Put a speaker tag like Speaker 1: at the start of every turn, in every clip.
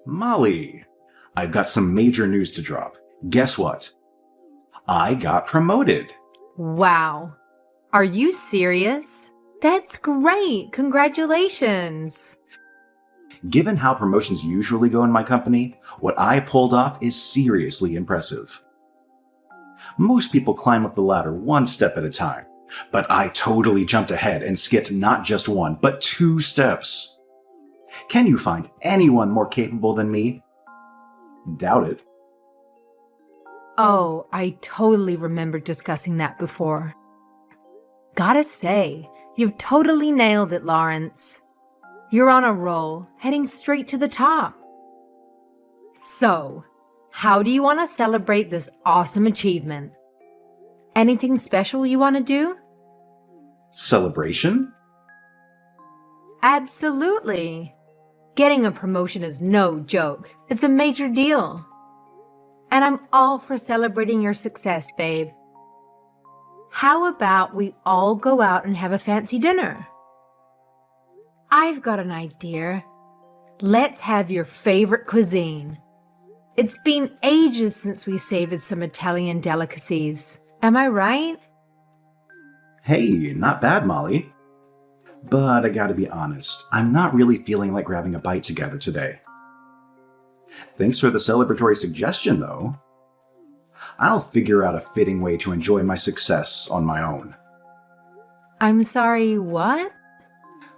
Speaker 1: Molly, I've got some major news to drop. Guess what? I got promoted.
Speaker 2: Wow. Are you serious? That's great. Congratulations.
Speaker 1: Given how promotions usually go in my company, what I pulled off is seriously impressive. Most people climb up the ladder one step at a time, but I totally jumped ahead and skipped not just one, but 2 steps. Can you find anyone more capable than me? Doubt it.
Speaker 2: Oh, I totally remember discussing that before. Gotta say, you've totally nailed it, Lawrence. You're on a roll, heading straight to the top. So, how do you want to celebrate this awesome achievement? Anything special you want to do?
Speaker 1: Celebration?
Speaker 2: Absolutely. Getting a promotion is no joke. It's a major deal. And I'm all for celebrating your success, babe. How about we all go out and have a fancy dinner? I've got an idea. Let's have your favorite cuisine. It's been ages since we savored some Italian delicacies. Am I right?
Speaker 1: Hey, not bad, Molly. But I gotta be honest, I'm not really feeling like grabbing a bite together today. Thanks for the celebratory suggestion, though. I'll figure out a fitting way to enjoy my success on my own.
Speaker 2: I'm sorry, what?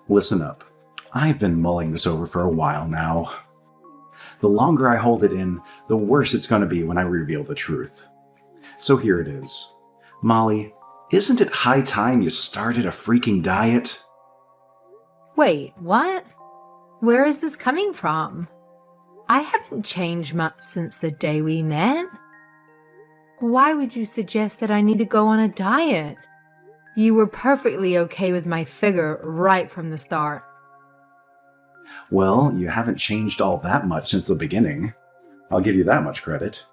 Speaker 1: Listen up. I've been mulling this over for a while now. The longer I hold it in, the worse it's going to be when I reveal the truth. So here it is. Molly, isn't it high time you started a freaking diet?
Speaker 2: Wait, what? Where is this coming from? I haven't changed much since the day we met. Why would you suggest that I need to go on a diet? You were perfectly okay with my figure right from the start.
Speaker 1: Well, you haven't changed all that much since the beginning. I'll give you that much credit.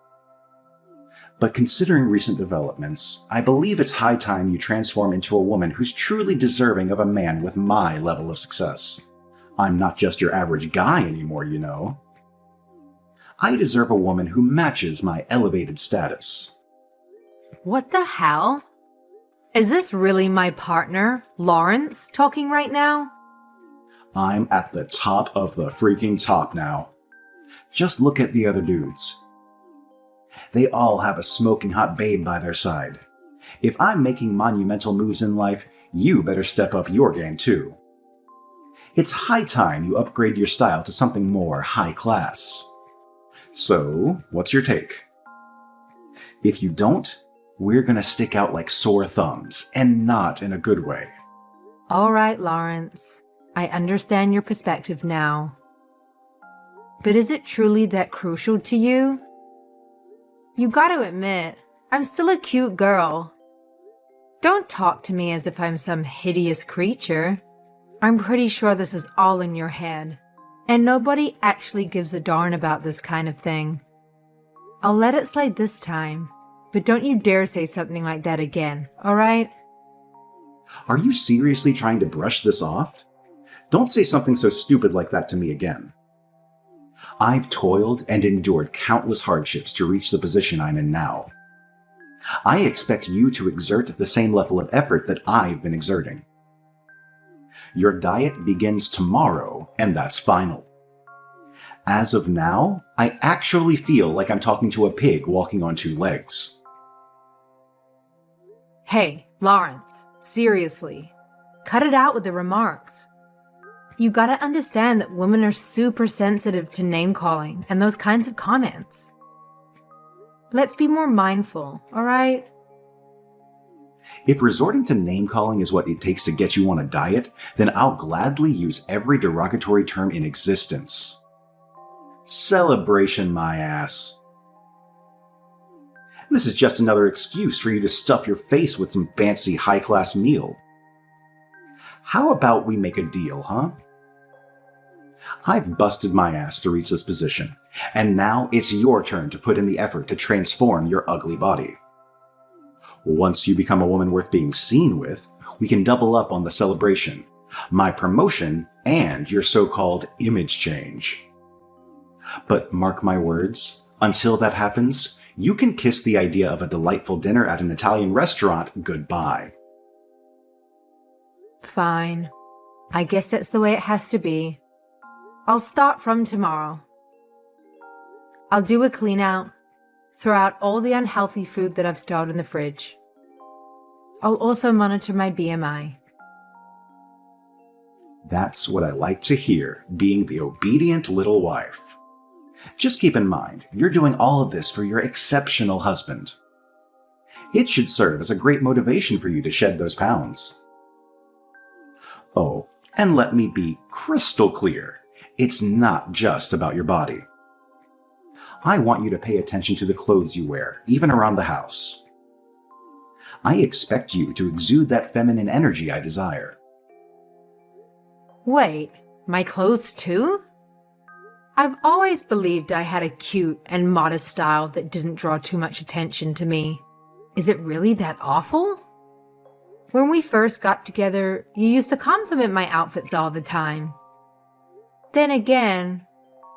Speaker 1: But considering recent developments, I believe it's high time you transform into a woman who's truly deserving of a man with my level of success. I'm not just your average guy anymore, you know. I deserve a woman who matches my elevated status.
Speaker 2: What the hell? Is this really my partner, Lawrence, talking right now?
Speaker 1: I'm at the top of the freaking top now. Just look at the other dudes. They all have a smoking hot babe by their side. If I'm making monumental moves in life, you better step up your game too. It's high time you upgrade your style to something more high class. So, what's your take? If you don't, we're gonna stick out like sore thumbs, and not in a good way.
Speaker 2: All right, Lawrence. I understand your perspective now. But is it truly that crucial to you? You gotta admit, I'm still a cute girl. Don't talk to me as if I'm some hideous creature. I'm pretty sure this is all in your head, and nobody actually gives a darn about this kind of thing. I'll let it slide this time, but don't you dare say something like that again, alright?
Speaker 1: Are you seriously trying to brush this off? Don't say something so stupid like that to me again. I've toiled and endured countless hardships to reach the position I'm in now. I expect you to exert the same level of effort that I've been exerting. Your diet begins tomorrow, and that's final. As of now, I actually feel like I'm talking to a pig walking on 2 legs.
Speaker 2: Hey, Lawrence, seriously. Cut it out with the remarks. You gotta understand that women are super sensitive to name-calling and those kinds of comments. Let's be more mindful, alright?
Speaker 1: If resorting to name-calling is what it takes to get you on a diet, then I'll gladly use every derogatory term in existence. Celebration, my ass. This is just another excuse for you to stuff your face with some fancy high-class meal. How about we make a deal, huh? I've busted my ass to reach this position, and now it's your turn to put in the effort to transform your ugly body. Once you become a woman worth being seen with, we can double up on the celebration, my promotion, and your so-called image change. But mark my words, until that happens, you can kiss the idea of a delightful dinner at an Italian restaurant goodbye.
Speaker 2: Fine. I guess that's the way it has to be. I'll start from tomorrow. I'll do a clean out, throw out all the unhealthy food that I've stored in the fridge. I'll also monitor my BMI.
Speaker 1: That's what I like to hear, being the obedient little wife. Just keep in mind, you're doing all of this for your exceptional husband. It should serve as a great motivation for you to shed those pounds. Oh, and let me be crystal clear, it's not just about your body. I want you to pay attention to the clothes you wear, even around the house. I expect you to exude that feminine energy I desire.
Speaker 2: Wait, my clothes too? I've always believed I had a cute and modest style that didn't draw too much attention to me. Is it really that awful? When we first got together, you used to compliment my outfits all the time. Then again,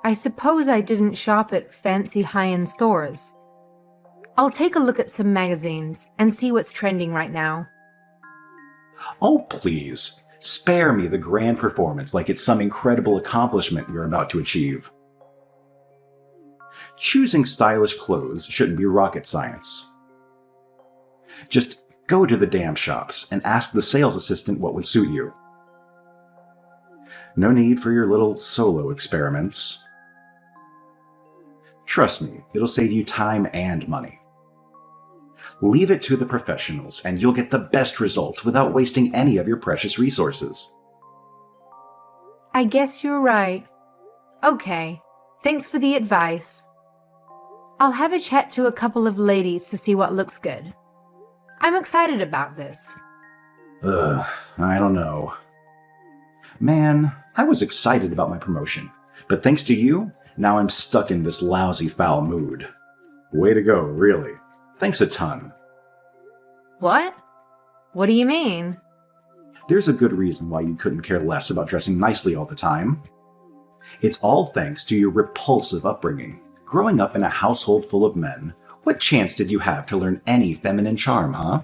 Speaker 2: I suppose I didn't shop at fancy high-end stores. I'll take a look at some magazines and see what's trending right now.
Speaker 1: Oh, please, spare me the grand performance like it's some incredible accomplishment you're about to achieve. Choosing stylish clothes shouldn't be rocket science. Just go to the damn shops and ask the sales assistant what would suit you. No need for your little solo experiments. Trust me, it'll save you time and money. Leave it to the professionals and you'll get the best results without wasting any of your precious resources.
Speaker 2: I guess you're right. Okay, thanks for the advice. I'll have a chat to a couple of ladies to see what looks good. I'm excited about this.
Speaker 1: I don't know. Man, I was excited about my promotion, but thanks to you, now I'm stuck in this lousy, foul mood. Way to go, really. Thanks a ton.
Speaker 2: What? What do you mean?
Speaker 1: There's a good reason why you couldn't care less about dressing nicely all the time. It's all thanks to your repulsive upbringing. Growing up in a household full of men, what chance did you have to learn any feminine charm, huh?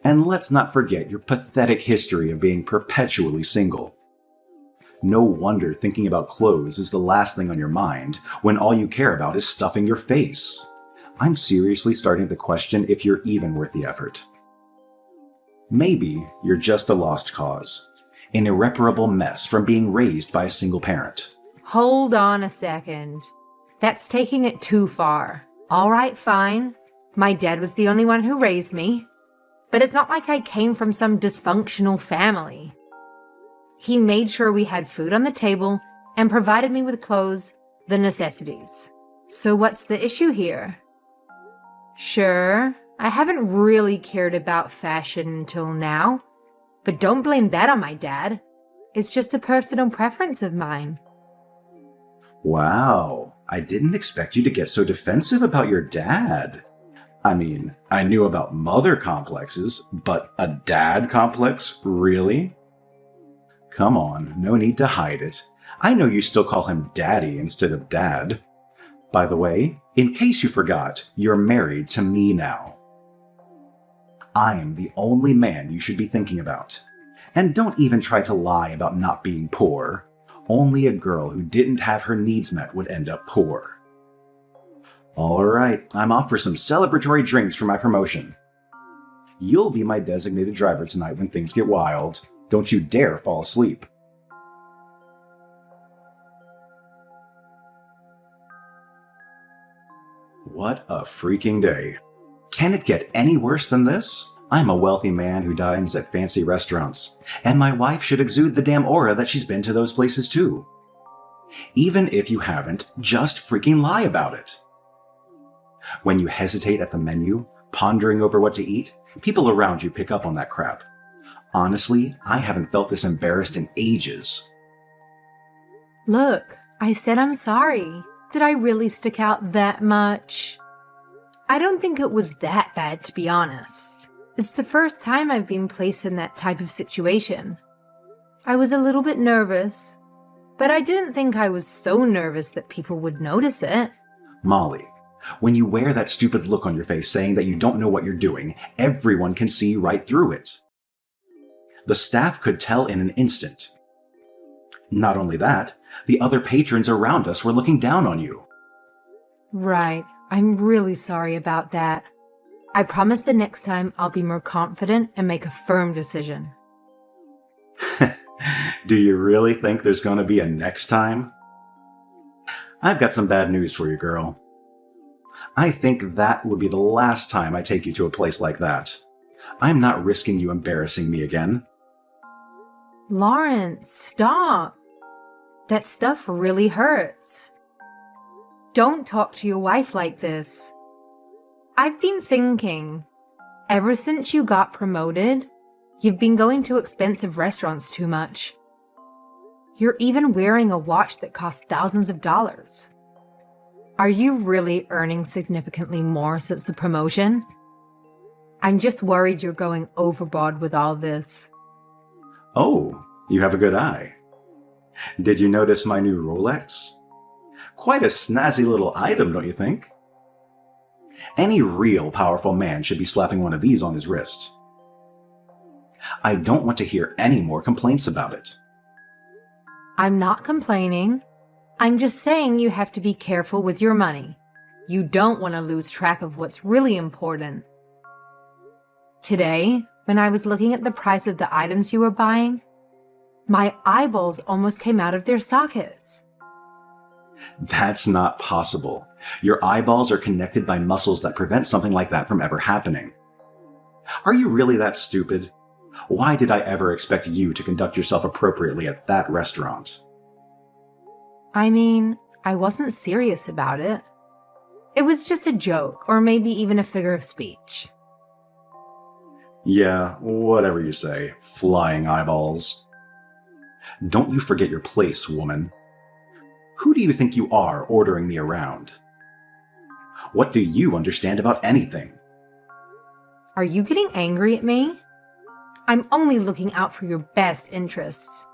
Speaker 1: And let's not forget your pathetic history of being perpetually single. No wonder thinking about clothes is the last thing on your mind when all you care about is stuffing your face. I'm seriously starting to question if you're even worth the effort. Maybe you're just a lost cause, an irreparable mess from being raised by a single parent.
Speaker 2: Hold on a second. That's taking it too far. All right, fine. My dad was the only one who raised me. But it's not like I came from some dysfunctional family. He made sure we had food on the table and provided me with clothes, the necessities. So what's the issue here? Sure, I haven't really cared about fashion until now, but don't blame that on my dad. It's just a personal preference of mine.
Speaker 1: Wow, I didn't expect you to get so defensive about your dad. I mean, I knew about mother complexes, but a dad complex, really? Come on, no need to hide it. I know you still call him daddy instead of dad. By the way, in case you forgot, you're married to me now. I am the only man you should be thinking about. And don't even try to lie about not being poor. Only a girl who didn't have her needs met would end up poor. All right, I'm off for some celebratory drinks for my promotion. You'll be my designated driver tonight when things get wild. Don't you dare fall asleep. What a freaking day. Can it get any worse than this? I'm a wealthy man who dines at fancy restaurants, and my wife should exude the damn aura that she's been to those places too. Even if you haven't, just freaking lie about it. When you hesitate at the menu, pondering over what to eat, people around you pick up on that crap. Honestly, I haven't felt this embarrassed in ages.
Speaker 2: Look, I said I'm sorry. Did I really stick out that much? I don't think it was that bad, to be honest. It's the first time I've been placed in that type of situation. I was a little bit nervous, But I didn't think I was so nervous that people would notice it.
Speaker 1: Molly, when you wear that stupid look on your face saying that you don't know what you're doing, everyone can see right through it. The staff could tell in an instant. Not only that, the other patrons around us were looking down on you.
Speaker 2: Right. I'm really sorry about that. I promise the next time I'll be more confident and make a firm decision.
Speaker 1: Do you really think there's going to be a next time? I've got some bad news for you, girl. I think that would be the last time I take you to a place like that. I'm not risking you embarrassing me again.
Speaker 2: Lawrence, stop. That stuff really hurts. Don't talk to your wife like this. I've been thinking, ever since you got promoted, you've been going to expensive restaurants too much. You're even wearing a watch that costs thousands of dollars. Are you really earning significantly more since the promotion? I'm just worried you're going overboard with all this.
Speaker 1: Oh, you have a good eye. Did you notice my new Rolex? Quite a snazzy little item, don't you think? Any real powerful man should be slapping one of these on his wrist. I don't want to hear any more complaints about it.
Speaker 2: I'm not complaining. I'm just saying you have to be careful with your money. You don't want to lose track of what's really important. Today, when I was looking at the price of the items you were buying, my eyeballs almost came out of their sockets.
Speaker 1: That's not possible. Your eyeballs are connected by muscles that prevent something like that from ever happening. Are you really that stupid? Why did I ever expect you to conduct yourself appropriately at that restaurant?
Speaker 2: I mean, I wasn't serious about it. It was just a joke, or maybe even a figure of speech.
Speaker 1: Yeah, whatever you say, flying eyeballs. Don't you forget your place, woman. Who do you think you are ordering me around? What do you understand about anything?
Speaker 2: Are you getting angry at me? I'm only looking out for your best interests.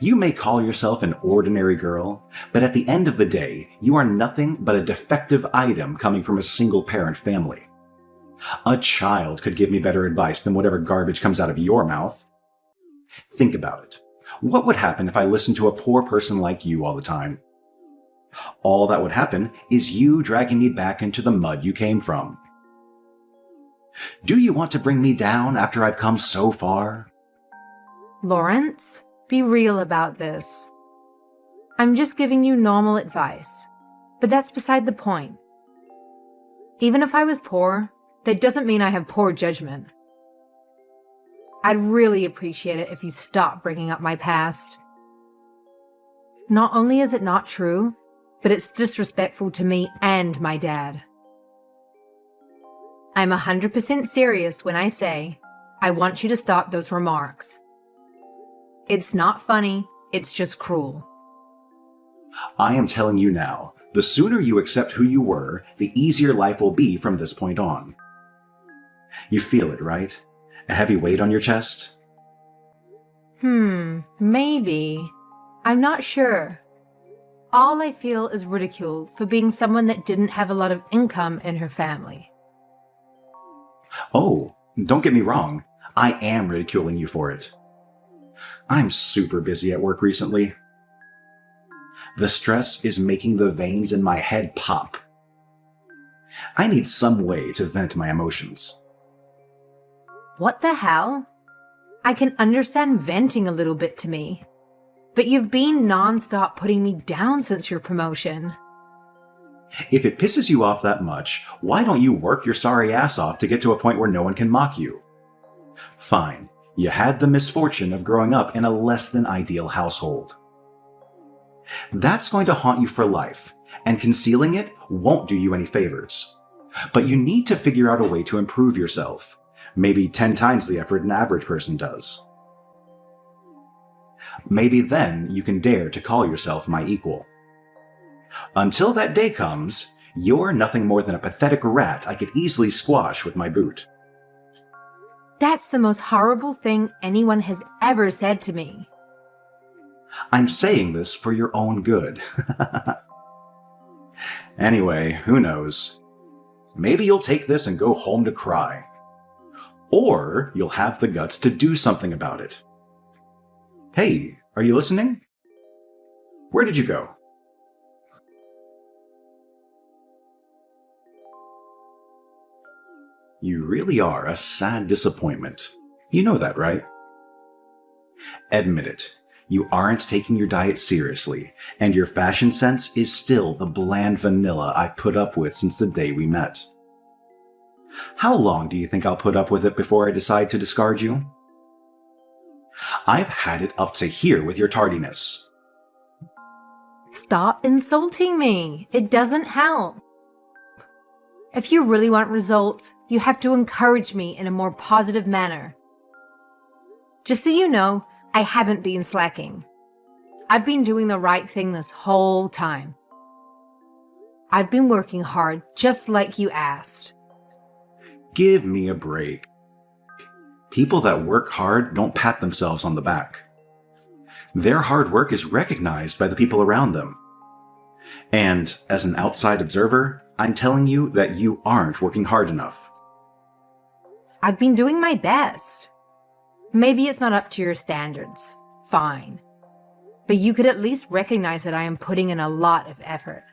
Speaker 1: You may call yourself an ordinary girl, but at the end of the day, you are nothing but a defective item coming from a single-parent family. A child could give me better advice than whatever garbage comes out of your mouth. Think about it. What would happen if I listened to a poor person like you all the time? All that would happen is you dragging me back into the mud you came from. Do you want to bring me down after I've come so far?
Speaker 2: Lawrence, be real about this. I'm just giving you normal advice, but that's beside the point. Even if I was poor, that doesn't mean I have poor judgment. I'd really appreciate it if you stopped bringing up my past. Not only is it not true, but it's disrespectful to me and my dad. I'm 100% serious when I say I want you to stop those remarks. It's not funny, it's just cruel.
Speaker 1: I am telling you now, the sooner you accept who you were, the easier life will be from this point on. You feel it, right? A heavy weight on your chest?
Speaker 2: Maybe. I'm not sure. All I feel is ridicule for being someone that didn't have a lot of income in her family.
Speaker 1: Oh, don't get me wrong. I am ridiculing you for it. I'm super busy at work recently. The stress is making the veins in my head pop. I need some way to vent my emotions.
Speaker 2: What the hell? I can understand venting a little bit to me, but you've been non-stop putting me down since your promotion.
Speaker 1: If it pisses you off that much, why don't you work your sorry ass off to get to a point where no one can mock you? Fine, you had the misfortune of growing up in a less than ideal household. That's going to haunt you for life, and concealing it won't do you any favors. But you need to figure out a way to improve yourself. Maybe 10 times the effort an average person does. Maybe then you can dare to call yourself my equal. Until that day comes, you're nothing more than a pathetic rat I could easily squash with my boot.
Speaker 2: That's the most horrible thing anyone has ever said to me.
Speaker 1: I'm saying this for your own good. Anyway, who knows? Maybe you'll take this and go home to cry. Or you'll have the guts to do something about it. Hey, are you listening? Where did you go? You really are a sad disappointment. You know that, right? Admit it. You aren't taking your diet seriously, and your fashion sense is still the bland vanilla I've put up with since the day we met. How long do you think I'll put up with it before I decide to discard you? I've had it up to here with your tardiness.
Speaker 2: Stop insulting me. It doesn't help. If you really want results, you have to encourage me in a more positive manner. Just so you know, I haven't been slacking. I've been doing the right thing this whole time. I've been working hard just like you asked.
Speaker 1: Give me a break. People that work hard don't pat themselves on the back. Their hard work is recognized by the people around them. And as an outside observer, I'm telling you that you aren't working hard enough.
Speaker 2: I've been doing my best. Maybe it's not up to your standards. Fine. But you could at least recognize that I am putting in a lot of effort.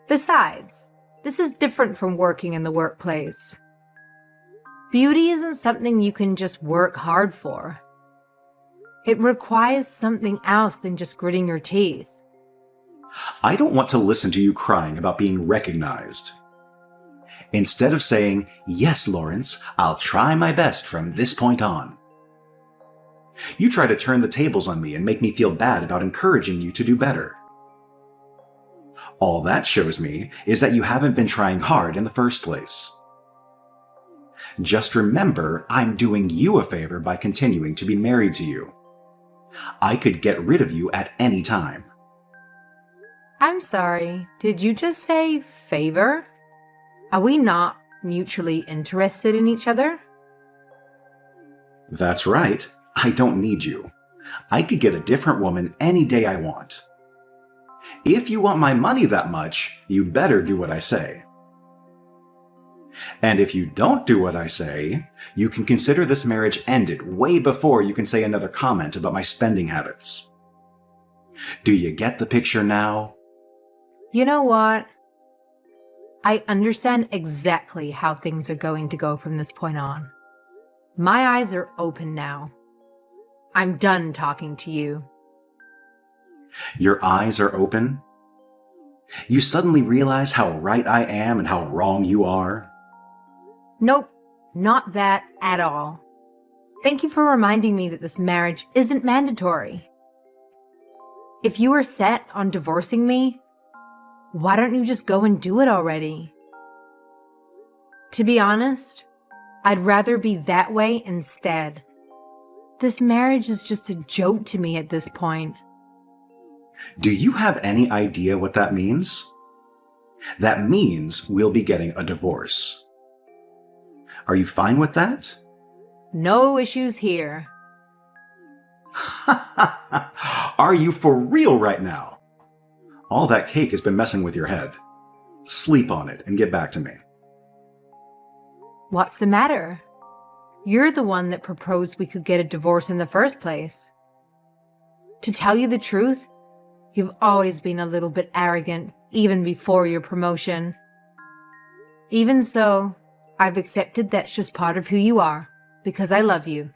Speaker 2: Besides, this is different from working in the workplace. Beauty isn't something you can just work hard for. It requires something else than just gritting your teeth.
Speaker 1: I don't want to listen to you crying about being recognized. Instead of saying, "Yes, Lawrence, I'll try my best from this point on," you try to turn the tables on me and make me feel bad about encouraging you to do better. All that shows me is that you haven't been trying hard in the first place. Just remember, I'm doing you a favor by continuing to be married to you. I could get rid of you at any time.
Speaker 2: I'm sorry, did you just say favor? Are we not mutually interested in each other?
Speaker 1: That's right. I don't need you. I could get a different woman any day I want. If you want my money that much, you better do what I say. And if you don't do what I say, you can consider this marriage ended way before you can say another comment about my spending habits. Do you get the picture now?
Speaker 2: You know what? I understand exactly how things are going to go from this point on. My eyes are open now. I'm done talking to you.
Speaker 1: Your eyes are open? You suddenly realize how right I am and how wrong you are?
Speaker 2: Nope, not that at all. Thank you for reminding me that this marriage isn't mandatory. If you are set on divorcing me, why don't you just go and do it already? To be honest, I'd rather be that way instead. This marriage is just a joke to me at this point.
Speaker 1: Do you have any idea what that means? That means we'll be getting a divorce. Are you fine with that?
Speaker 2: No issues here.
Speaker 1: Are you for real right now? All that cake has been messing with your head. Sleep on it and get back to me.
Speaker 2: What's the matter? You're the one that proposed we could get a divorce in the first place. To tell you the truth, you've always been a little bit arrogant, even before your promotion. Even so, I've accepted that's just part of who you are, because I love you.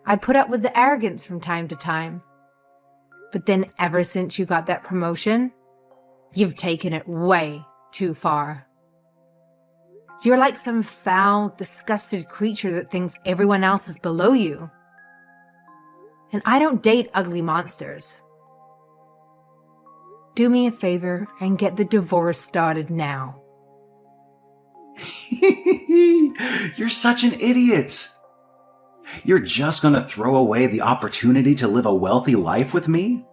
Speaker 2: I put up with the arrogance from time to time. But then ever since you got that promotion, you've taken it way too far. You're like some foul, disgusted creature that thinks everyone else is below you. And I don't date ugly monsters. Do me a favor and get the divorce started now.
Speaker 1: You're such an idiot. You're just gonna throw away the opportunity to live a wealthy life with me?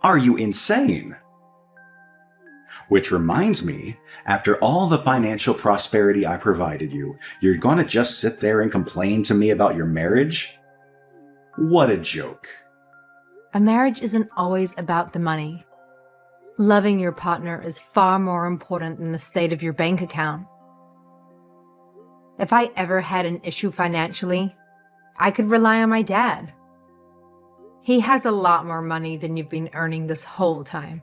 Speaker 1: Are you insane? Which reminds me, after all the financial prosperity I provided you, you're gonna just sit there and complain to me about your marriage? What a joke.
Speaker 2: A marriage isn't always about the money. Loving your partner is far more important than the state of your bank account. If I ever had an issue financially, I could rely on my dad. He has a lot more money than you've been earning this whole time.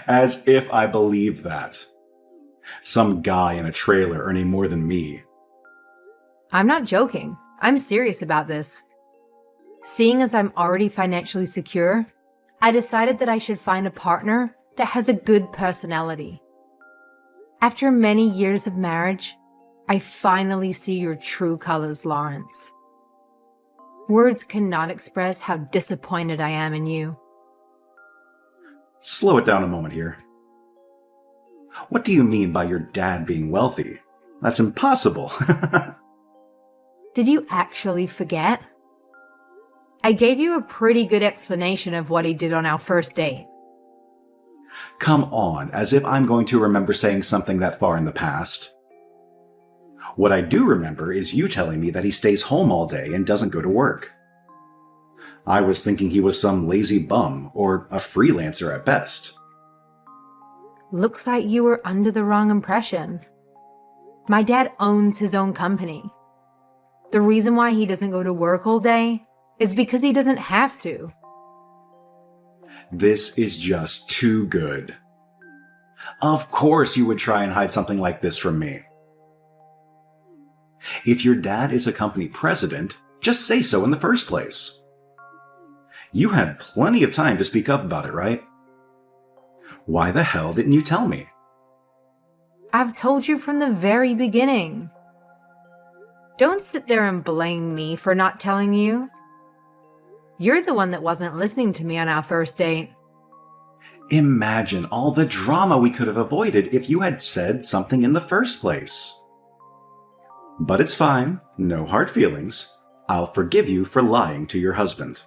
Speaker 1: As if I believe that. Some guy in a trailer earning more than me.
Speaker 2: I'm not joking. I'm serious about this. Seeing as I'm already financially secure, I decided that I should find a partner that has a good personality. After many years of marriage, I finally see your true colors, Lawrence. Words cannot express how disappointed I am in you.
Speaker 1: Slow it down a moment here. What do you mean by your dad being wealthy? That's impossible.
Speaker 2: Did you actually forget? I gave you a pretty good explanation of what he did on our first date.
Speaker 1: Come on, as if I'm going to remember saying something that far in the past. What I do remember is you telling me that he stays home all day and doesn't go to work. I was thinking he was some lazy bum or a freelancer at best.
Speaker 2: Looks like you were under the wrong impression. My dad owns his own company. The reason why he doesn't go to work all day is because he doesn't have to.
Speaker 1: This is just too good. Of course you would try and hide something like this from me. If your dad is a company president, just say so in the first place. You had plenty of time to speak up about it, right? Why the hell didn't you tell me?
Speaker 2: I've told you from the very beginning. Don't sit there and blame me for not telling you. You're the one that wasn't listening to me on our first date.
Speaker 1: Imagine all the drama we could have avoided if you had said something in the first place. But it's fine, no hard feelings. I'll forgive you for lying to your husband.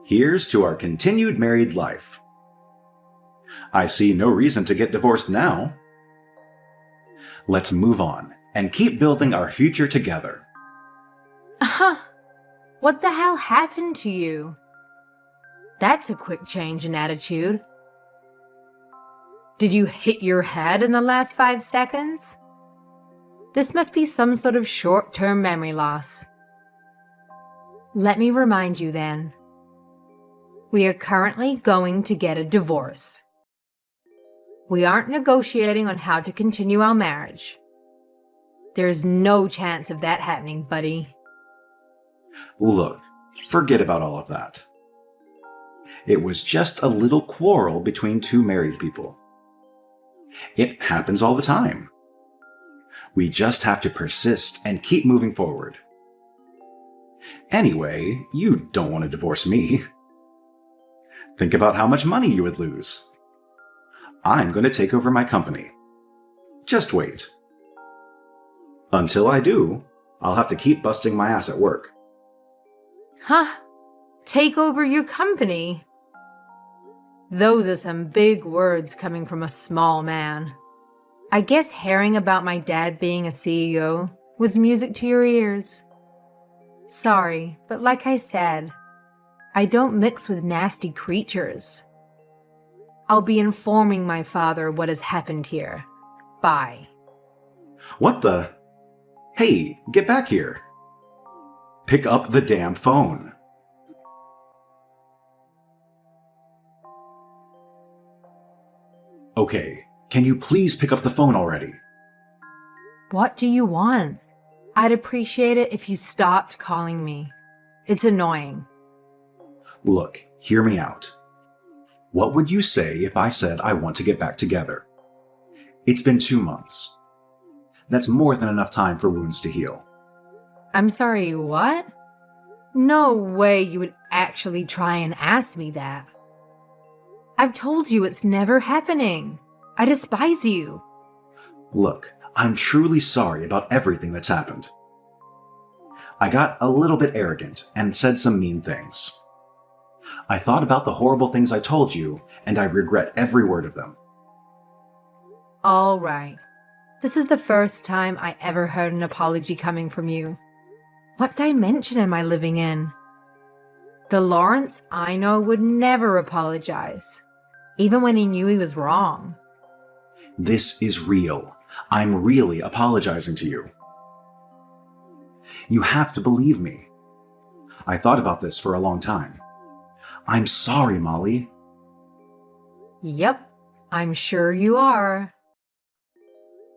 Speaker 1: Here's to our continued married life. I see no reason to get divorced now. Let's move on and keep building our future together.
Speaker 2: What the hell happened to you? That's a quick change in attitude. Did you hit your head in the last 5 seconds? This must be some sort of short-term memory loss. Let me remind you then. We are currently going to get a divorce. We aren't negotiating on how to continue our marriage. There's no chance of that happening, buddy.
Speaker 1: Look, forget about all of that. It was just a little quarrel between two married people. It happens all the time. We just have to persist and keep moving forward. Anyway, you don't want to divorce me. Think about how much money you would lose. I'm going to take over my company. Just wait. Until I do, I'll have to keep busting my ass at work.
Speaker 2: Huh? Take over your company? Those are some big words coming from a small man. I guess hearing about my dad being a CEO was music to your ears. Sorry, but like I said, I don't mix with nasty creatures. I'll be informing my father what has happened here. Bye.
Speaker 1: What the? Hey, get back here. Pick up the damn phone. Okay, can you please pick up the phone already?
Speaker 2: What do you want? I'd appreciate it if you stopped calling me. It's annoying.
Speaker 1: Look, hear me out. What would you say if I said I want to get back together? It's been 2 months. That's more than enough time for wounds to heal.
Speaker 2: I'm sorry, what? No way you would actually try and ask me that. I've told you it's never happening. I despise you.
Speaker 1: Look, I'm truly sorry about everything that's happened. I got a little bit arrogant and said some mean things. I thought about the horrible things I told you, and I regret every word of them.
Speaker 2: All right. This is the first time I ever heard an apology coming from you. What dimension am I living in? The Lawrence I know would never apologize, even when he knew he was wrong.
Speaker 1: This is real. I'm really apologizing to you. You have to believe me. I thought about this for a long time. I'm sorry, Molly.
Speaker 2: Yep, I'm sure you are.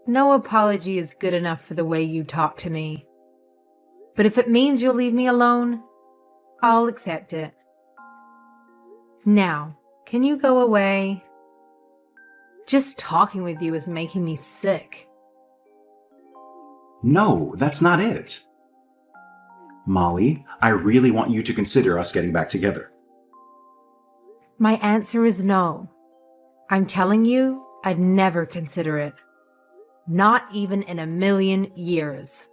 Speaker 2: No apology is good enough for the way you talk to me. But if it means you'll leave me alone, I'll accept it. Now, can you go away? Just talking with you is making me sick.
Speaker 1: No, that's not it. Molly, I really want you to consider us getting back together.
Speaker 2: My answer is no. I'm telling you, I'd never consider it. Not even in a million years.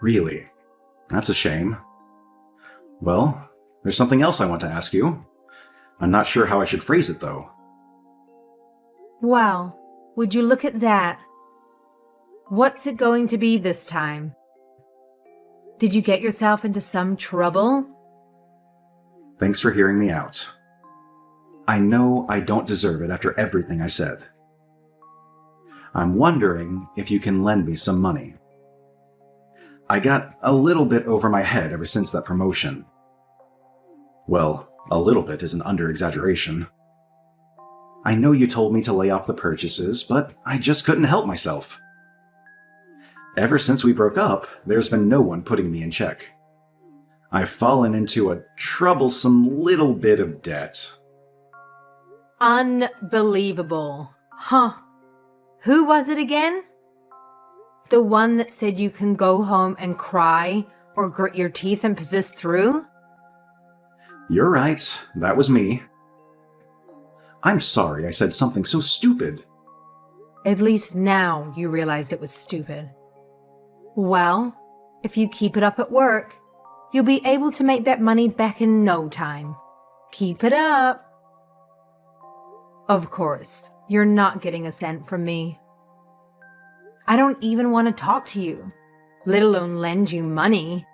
Speaker 1: Really? That's a shame. Well, there's something else I want to ask you. I'm not sure how I should phrase it, though.
Speaker 2: Well, would you look at that? What's it going to be this time? Did you get yourself into some trouble?
Speaker 1: Thanks for hearing me out. I know I don't deserve it after everything I said. I'm wondering if you can lend me some money. I got a little bit over my head ever since that promotion. Well, a little bit is an under-exaggeration. I know you told me to lay off the purchases, but I just couldn't help myself. Ever since we broke up, there's been no one putting me in check. I've fallen into a troublesome little bit of debt.
Speaker 2: Unbelievable. Huh. Who was it again? The one that said you can go home and cry or grit your teeth and persist through?
Speaker 1: You're right, that was me. I'm sorry I said something so stupid.
Speaker 2: At least now you realize it was stupid. Well, if you keep it up at work, you'll be able to make that money back in no time. Keep it up. Of course, you're not getting a cent from me. I don't even want to talk to you, let alone lend you money.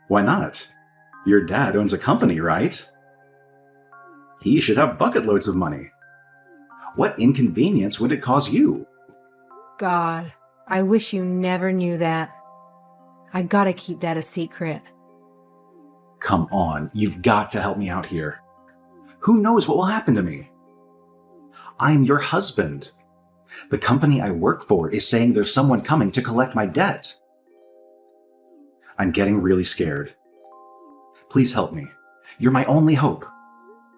Speaker 1: Why not? Your dad owns a company, right? He should have bucket loads of money. What inconvenience would it cause you?
Speaker 2: God, I wish you never knew that. I gotta keep that a secret.
Speaker 1: Come on, you've got to help me out here. Who knows what will happen to me? I'm your husband. The company I work for is saying there's someone coming to collect my debt. I'm getting really scared. Please help me. You're my only hope.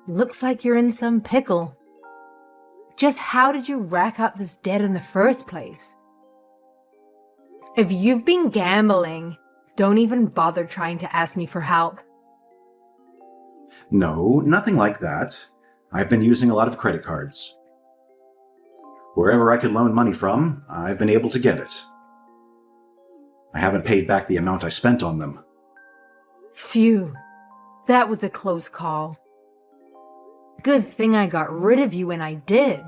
Speaker 2: Looks like you're in some pickle. Just how did you rack up this debt in the first place? If you've been gambling, don't even bother trying to ask me for help.
Speaker 1: No, nothing like that. I've been using a lot of credit cards. Wherever I could loan money from, I've been able to get it. I haven't paid back the amount I spent on them.
Speaker 2: Phew, that was a close call. Good thing I got rid of you when I did.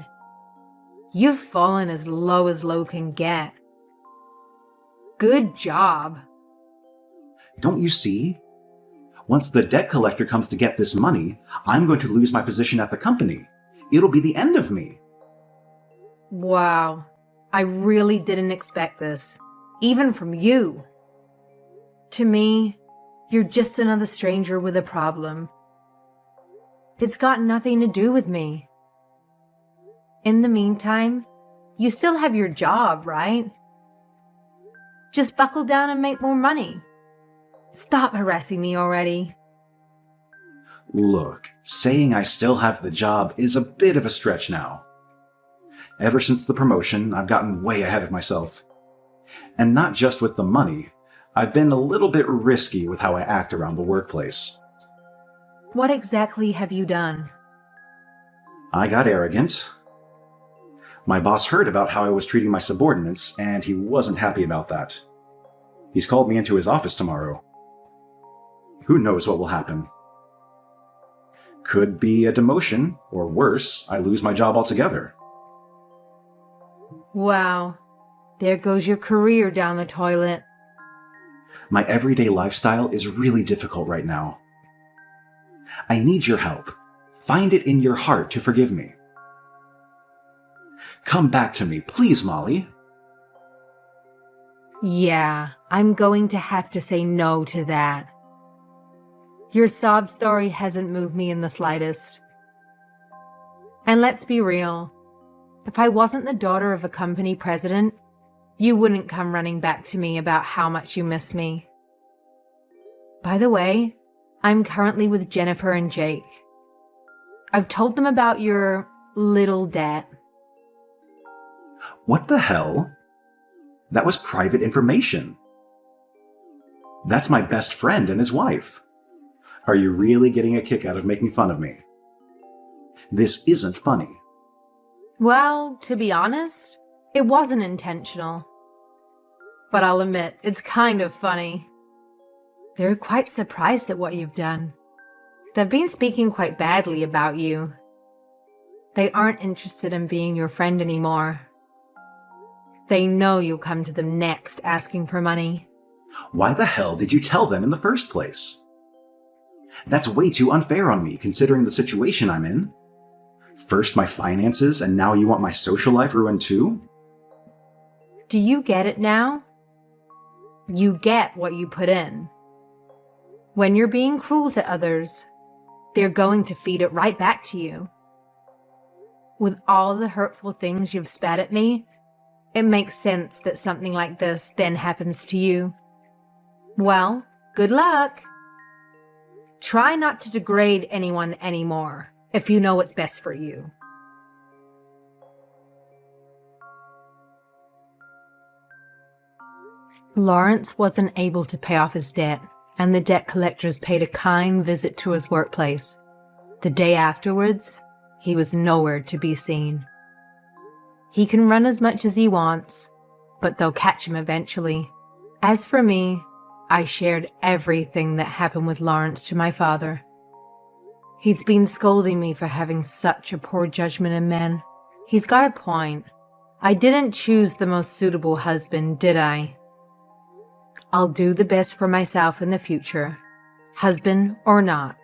Speaker 2: You've fallen as low can get. Good job.
Speaker 1: Don't you see? Once the debt collector comes to get this money, I'm going to lose my position at the company. It'll be the end of me.
Speaker 2: Wow, I really didn't expect this, even from you. To me, you're just another stranger with a problem. It's got nothing to do with me. In the meantime, you still have your job, right? Just buckle down and make more money. Stop harassing me already.
Speaker 1: Look, saying I still have the job is a bit of a stretch now. Ever since the promotion, I've gotten way ahead of myself. And not just with the money, I've been a little bit risky with how I act around the workplace.
Speaker 2: What exactly have you done?
Speaker 1: I got arrogant. My boss heard about how I was treating my subordinates, and he wasn't happy about that. He's called me into his office tomorrow. Who knows what will happen? Could be a demotion, or worse, I lose my job altogether.
Speaker 2: Wow, there goes your career down the toilet.
Speaker 1: My everyday lifestyle is really difficult right now. I need your help. Find it in your heart to forgive me. Come back to me, please, Molly.
Speaker 2: Yeah, I'm going to have to say no to that. Your sob story hasn't moved me in the slightest. And let's be real, if I wasn't the daughter of a company president, you wouldn't come running back to me about how much you miss me. By the way, I'm currently with Jennifer and Jake. I've told them about your little debt.
Speaker 1: What the hell? That was private information. That's my best friend and his wife. Are you really getting a kick out of making fun of me? This isn't funny.
Speaker 2: Well, to be honest, it wasn't intentional. But I'll admit, it's kind of funny. They're quite surprised at what you've done. They've been speaking quite badly about you. They aren't interested in being your friend anymore. They know you'll come to them next asking for money.
Speaker 1: Why the hell did you tell them in the first place? That's way too unfair on me, considering the situation I'm in. First my finances, and now you want my social life ruined too?
Speaker 2: Do you get it now? You get what you put in. When you're being cruel to others, they're going to feed it right back to you. With all the hurtful things you've spat at me, it makes sense that something like this then happens to you. Well, good luck. Try not to degrade anyone anymore if you know what's best for you. Lawrence wasn't able to pay off his debt, and the debt collectors paid a kind visit to his workplace. The day afterwards, he was nowhere to be seen. He can run as much as he wants, but they'll catch him eventually. As for me, I shared everything that happened with Lawrence to my father. He's been scolding me for having such a poor judgment in men. He's got a point. I didn't choose the most suitable husband, did I? I'll do the best for myself in the future, husband or not.